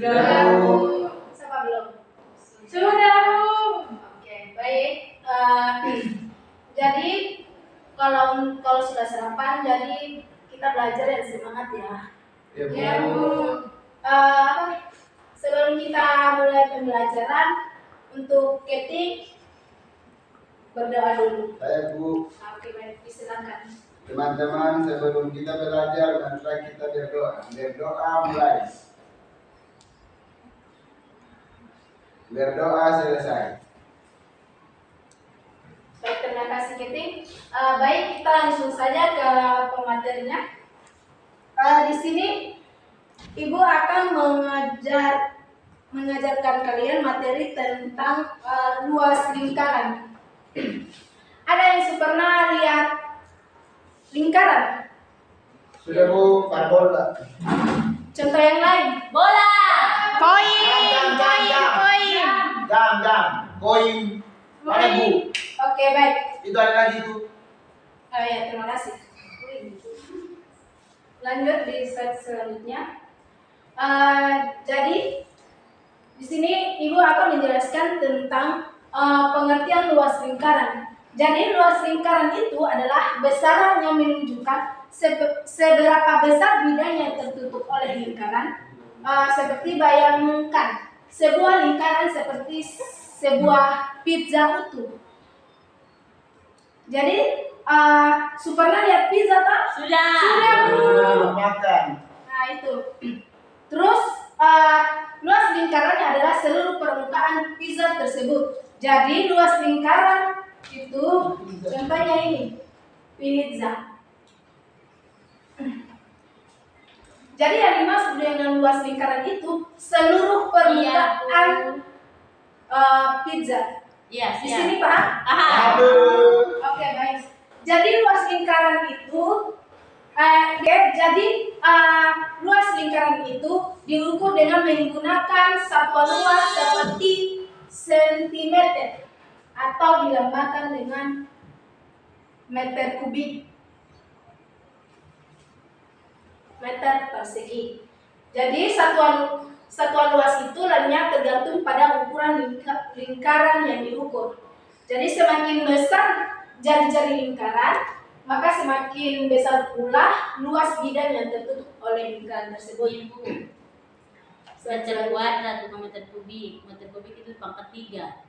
Sudah, Bu. Siapa belum? Sudah, Bu. Oke, baik. Jadi kalau sudah sarapan, jadi kita belajar yang semangat ya. Ya, Bu. Sebelum kita mulai pembelajaran, untuk ketik berdoa dulu. Baik, Bu. Oke, baik, silakan. Teman-teman, sebelum kita belajar, mari kita berdoa. Berdoa mulai. Berdoa selesai. Baik, terima kasih Ketik. Baik, kita langsung saja ke pematerinya. Di sini Ibu akan mengajarkan kalian materi tentang luas lingkaran. Ada yang pernah lihat lingkaran? Sudah, Bu. Parabola. Contoh yang lain? Bola. Jam. Koin. Mana, Bu? Oke, baik. Itu ada lagi itu. Oh ya, terima kasih. Lanjut di slide selanjutnya. Jadi di sini Ibu akan menjelaskan tentang pengertian luas lingkaran. Jadi luas lingkaran itu adalah besaran yang menunjukkan seberapa besar bidang yang tertutup oleh lingkaran. Seperti bayangkan sebuah lingkaran seperti sebuah pizza utuh. Jadi pernah lihat pizza tak? Sudah. Makan. Nah itu. Terus luas lingkarannya adalah seluruh permukaan pizza tersebut. Jadi luas lingkaran itu contohnya ini pizza. Jadi yang dimaksud dengan luas lingkaran itu seluruh permukaan pizza. Iya, Di sini Pak. Aduh. Oke, baik. Jadi luas lingkaran itu luas lingkaran itu diukur dengan menggunakan satuan luas seperti sentimeter atau dilambangkan dengan meter kubik, meter persegi. Jadi satuan luas itu lainnya tergantung pada ukuran lingkaran yang diukur. Jadi semakin besar jari-jari lingkaran, maka semakin besar pula luas bidang yang tertutup oleh lingkaran tersebut. Meter kuadrat bukan meter kubik. Meter kubik itu pangkat 3.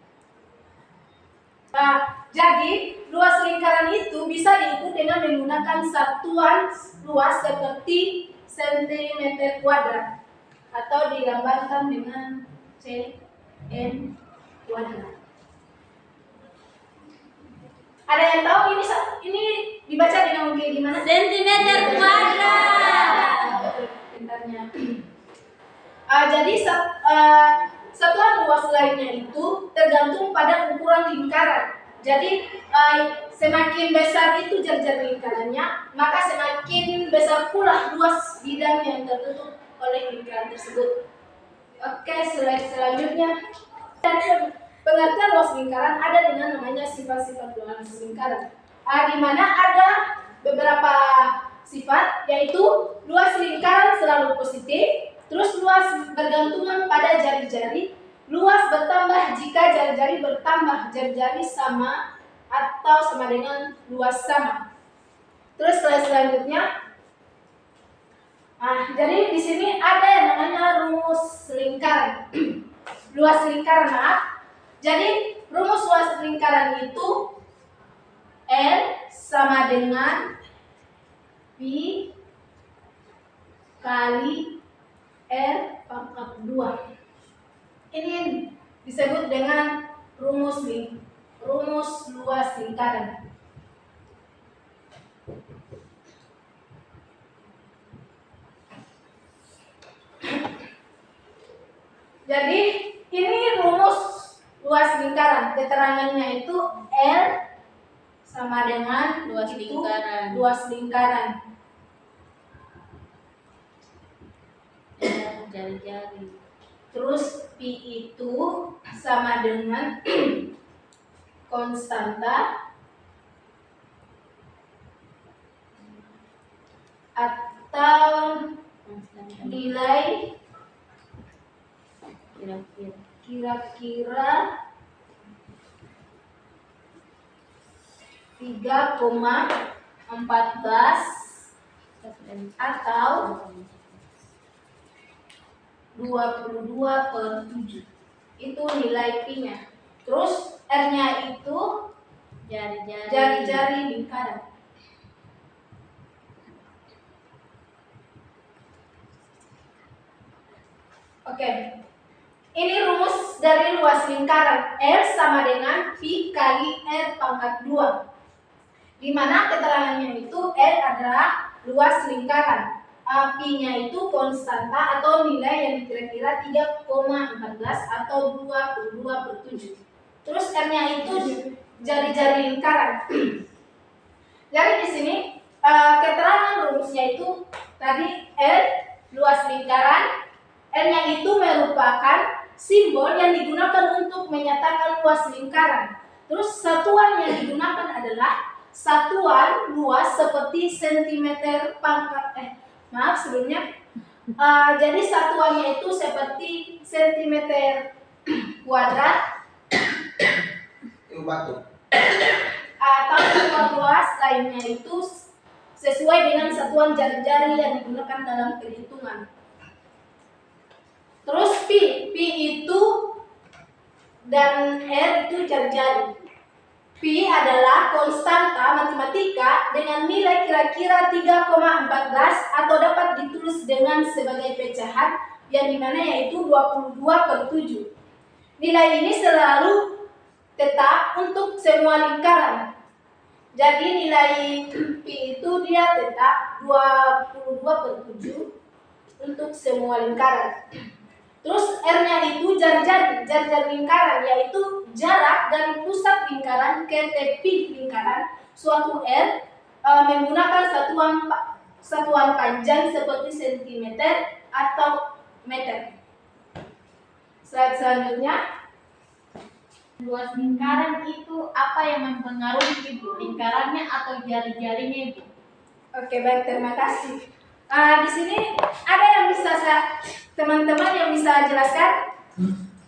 Jadi luas lingkaran itu bisa diukur dengan menggunakan satuan luas seperti sentimeter kuadrat atau dilambangkan dengan cm kuadrat. Ada yang tahu ini dibaca dengan kayak gimana? Sentimeter kuadrat. Pintarnya. Jadi satuan luas lainnya itu tergantung pada ukuran lingkaran. Jadi semakin besar itu jari-jari lingkarannya, maka semakin besar pula luas bidang yang tertutup oleh lingkaran tersebut. Oke, slide selanjutnya. Pengertian luas lingkaran ada dengan namanya sifat-sifat luas lingkaran. Di mana ada beberapa sifat, yaitu luas lingkaran selalu positif, terus luas bergantungan pada jari-jari, luas bertambah jika jari-jari bertambah, jari-jari sama atau sama dengan luas sama. Terus slide selanjutnya. Jadi di sini ada yang namanya rumus lingkaran. Luas lingkaran, maaf. Jadi rumus luas lingkaran itu L sama dengan Pi kali R pangkat 2. Ini disebut dengan rumus luas lingkaran. Jadi ini rumus luas lingkaran. Keterangannya itu L sama dengan Luas lingkaran. Luas lingkaran. Jari-jari. Terus Pi itu sama dengan konstanta atau nilai Kira-kira. Kira-kira 3,14 atau 22/7. Itu nilai Pi-nya. Terus R-nya itu jari-jari lingkaran. Oke. Ini rumus dari luas lingkaran. R sama dengan Pi kali R pangkat 2. Di mana keterangannya itu R adalah luas lingkaran. Pi-nya itu konstanta atau nilai yang kira-kira 3,14 atau 22/7. Terus R-nya itu jari-jari lingkaran. Jadi di sini keterangan rumusnya itu tadi R luas lingkaran, R-nya itu merupakan simbol yang digunakan untuk menyatakan luas lingkaran. Terus satuan yang digunakan adalah satuan luas seperti sentimeter pangkat sebelumnya. Jadi satuannya itu seperti sentimeter kuadrat batu. Atau satuan luas lainnya itu sesuai dengan satuan jari-jari yang digunakan dalam perhitungan. Terus Pi itu dan R itu jari-jari. Pi adalah konstanta matematika dengan nilai kira-kira 3,14 atau dapat ditulis dengan sebagai pecahan yang dimana yaitu 22/7. Nilai ini selalu tetap untuk semua lingkaran. Jadi nilai Pi itu dia tetap 22/7 untuk semua lingkaran. Terus R-nya itu jari-jari lingkaran, yaitu jarak dari pusat lingkaran ke tepi lingkaran suatu R menggunakan satuan panjang seperti sentimeter atau meter. Slide selanjutnya. Luas lingkaran itu apa yang mempengaruhi Ibu? Lingkarannya atau jari-jarinya Ibu? Oke, baik, terima kasih. Di sini ada yang bisa teman-teman yang bisa jelaskan?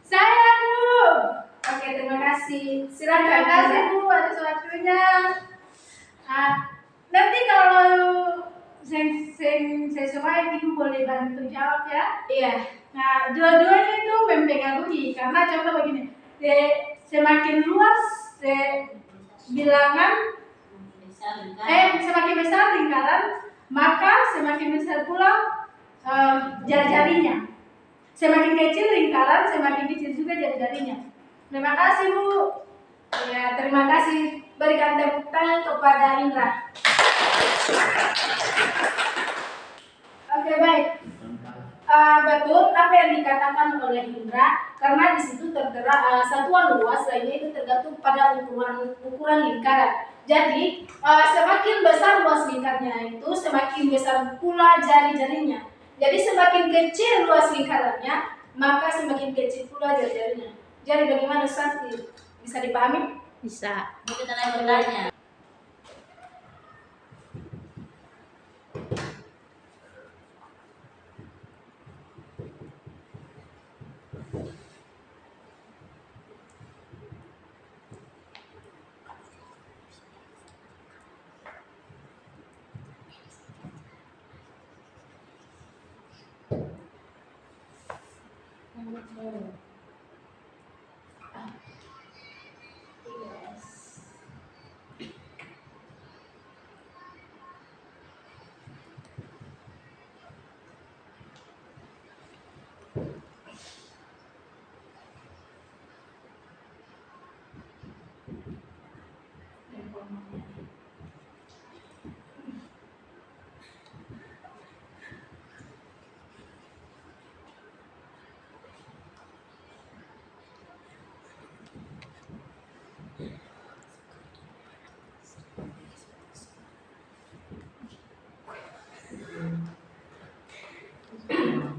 Saya, Bu. Oke, terima kasih. Silakan. Terima kasih, Bu, atas waktunya. Nanti kalau sesuai Ibu boleh bantu jawab ya. Iya. Nah, dua-duanya itu mempengaruhi karena contoh begini, semakin luas bilangan semakin besar lingkaran, maka semakin besar pula jari-jarinya. Semakin kecil lingkaran, semakin kecil juga jari-jarinya. Terima kasih, Bu. Ya, terima kasih. Berikan tepuk tangan kepada Indra. Oke, baik. Betul apa yang dikatakan oleh Indra, karena di situ tertera satuan luas lainnya itu tergantung pada ukuran lingkaran. Jadi semakin besar luas lingkarnya itu semakin besar pula jari-jarinya. Jadi semakin kecil luas lingkarannya, maka semakin kecil pula jari-jarinya. Jadi bagaimana Ustaz? Bisa dipahami? Bisa. Kita bertanya.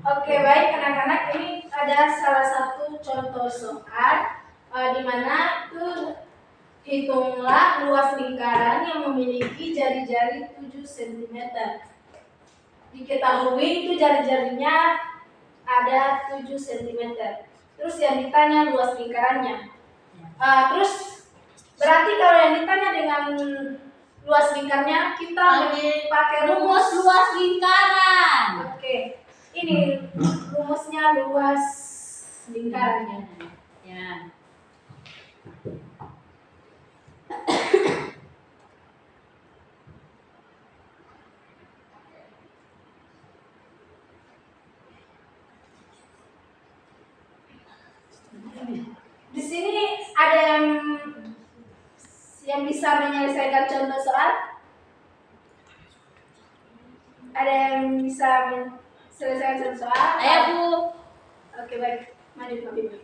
Oke, baik anak-anak, ini ada salah satu contoh soal di mana hitunglah luas lingkaran yang memiliki jari-jari 7 cm. Diketahui itu jari-jarinya ada 7 cm. Terus yang ditanya luas lingkarannya. Terus berarti kalau yang ditanya dengan luas lingkarnya kita pakai Rumus luas lingkaran. Oke, ini rumusnya luas lingkarannya. Ya. Di sini ada yang bisa menyelesaikan contoh soal? Ada yang bisa menyelesaikan contoh soal? Ayo Bu. Oke baik, maju Habib.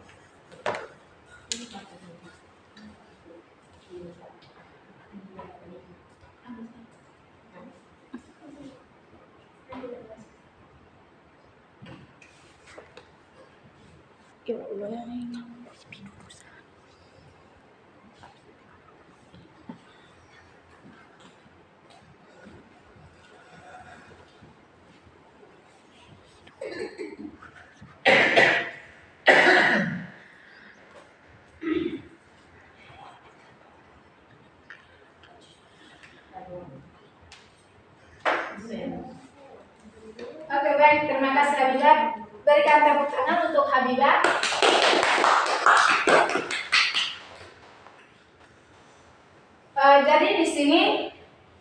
Oke baik, terima kasih Habibah. Berikan tepuk tangan untuk Habibah. Jadi di sini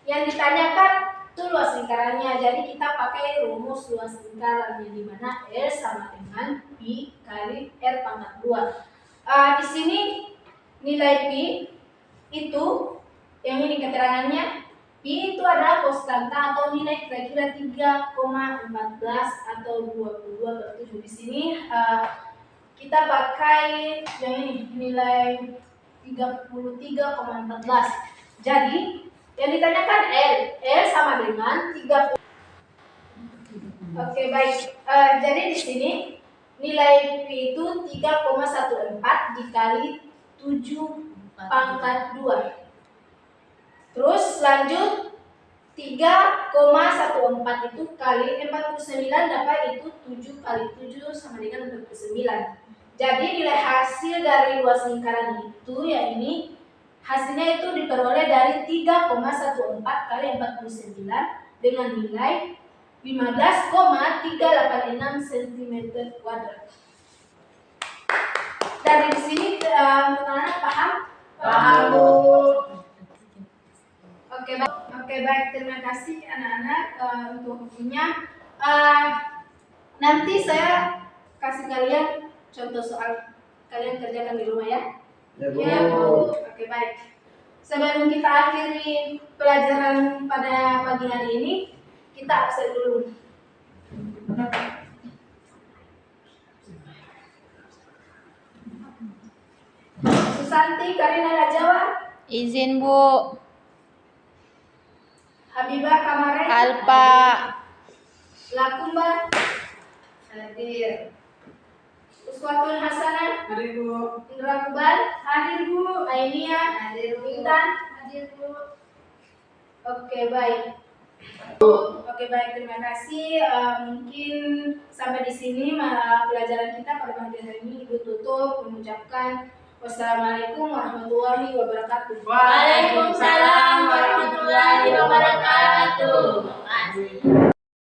yang ditanyakan itu luas lingkarannya. Jadi kita pakai rumus luas lingkaran yang dimana R sama dengan Pi kali R pangkat 2. Di sini nilai Pi itu yang ini keterangannya. Pi itu adalah konstanta atau nilai kira-kira 3,14 atau 22/7. Di sini kita pakai yang ini nilai 33,14. Jadi yang ditanyakan L sama dengan 30. Oke baik. Jadi di sini nilai Pi itu 3,14 dikali 7 pangkat 2. Terus lanjut 3,14 itu kali 49 dapat itu 7 kali 7 sama dengan 49. Jadi nilai hasil dari luas lingkaran itu ya ini hasilnya itu diperoleh dari 3,14 kali 49 dengan nilai 15,386 cm². Dari sini teman-teman paham? Paham, Bu. Oke baik, terima kasih anak-anak untuk bukunya. Nanti saya kasih kalian contoh soal, kalian kerjakan di rumah ya. Ya Bu. Oke baik. Sebelum kita akhiri pelajaran pada pagi hari ini, kita absen dulu. Susanti, Karina Rajawa, Izin Bu. Habibah Kamare, Alpa. Lakumba, hadir. Uswatun Hasanah, Hadir Bu. Indra Kubal, hadir Bu. Ainia, hadir. Intan, hadir Bu. Oke baik. Oke baik, terima kasih. Mungkin sampai di sini pelajaran kita pada pagi hari ini. Ibu tutup mengucapkan wassalamualaikum warahmatullahi wabarakatuh. Waalaikumsalam warahmatullahi wabarakatuh. Terima kasih.